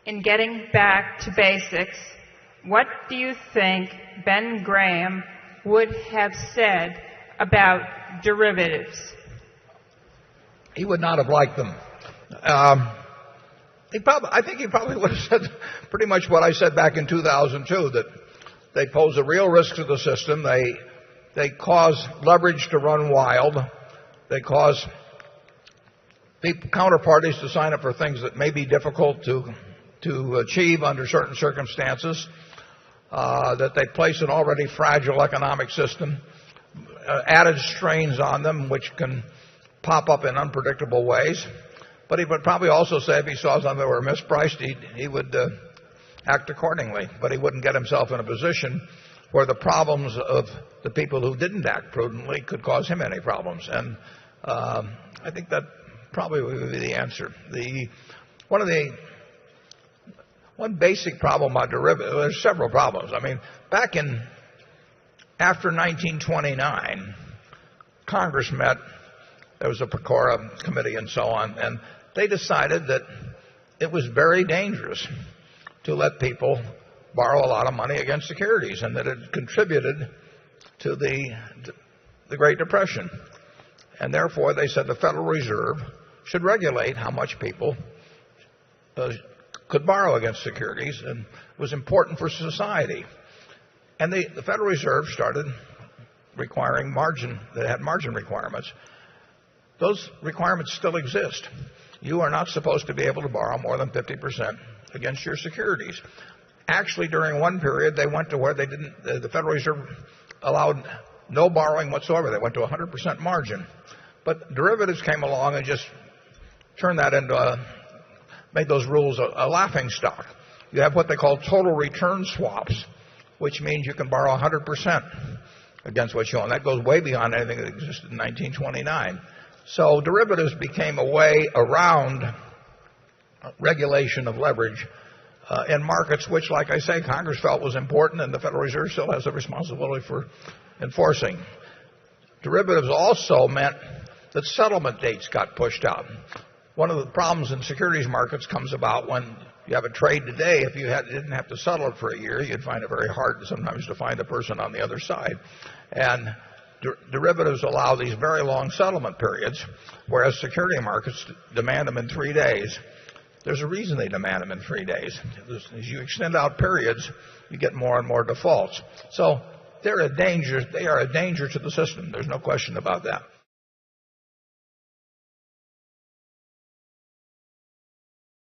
in getting back to basics, what do you think Ben Graham would have said about derivatives? He would not have liked them. I think he probably would have said pretty much what I said back in 2002, that they pose a real risk to the system. They cause leverage to run wild. They cause counterparties to sign up for things that may be difficult to achieve under certain circumstances. That they place an already fragile economic system, added strains on them which can pop up in unpredictable ways. But he would probably also say if he saw something that were mispriced, he would act accordingly. But he wouldn't get himself in a position where the problems of the people who didn't act prudently could cause him any problems. And I think that probably would be the answer. One basic problem about derivatives, there's several problems. I mean, after 1929, Congress met, there was a Pecora committee and so on, and they decided that it was very dangerous to let people borrow a lot of money against securities, and that it contributed to the Great Depression. And therefore, they said the Federal Reserve should regulate how much people could borrow against securities, and it was important for society. And the Federal Reserve started requiring margin. They had margin requirements. Those requirements still exist. You are not supposed to be able to borrow more than 50% against your securities. Actually, during one period, they went to where they didn't. The Federal Reserve allowed no borrowing whatsoever. They went to 100% margin. But derivatives came along and just turned that into made those rules a laughing stock. You have what they call total return swaps, which means you can borrow 100% against what you own. That goes way beyond anything that existed in 1929. So derivatives became a way around regulation of leverage in markets which, like I say, Congress felt was important, and the Federal Reserve still has a responsibility for enforcing. Derivatives also meant that settlement dates got pushed out. One of the problems in securities markets comes about when you have a trade today. If you didn't have to settle it for a year, you'd find it very hard sometimes to find a person on the other side. And derivatives allow these very long settlement periods, whereas security markets demand them in 3 days. There's a reason they demand them in 3 days. As you extend out periods, you get more and more defaults. So they're a danger. They are a danger to the system. There's no question about that.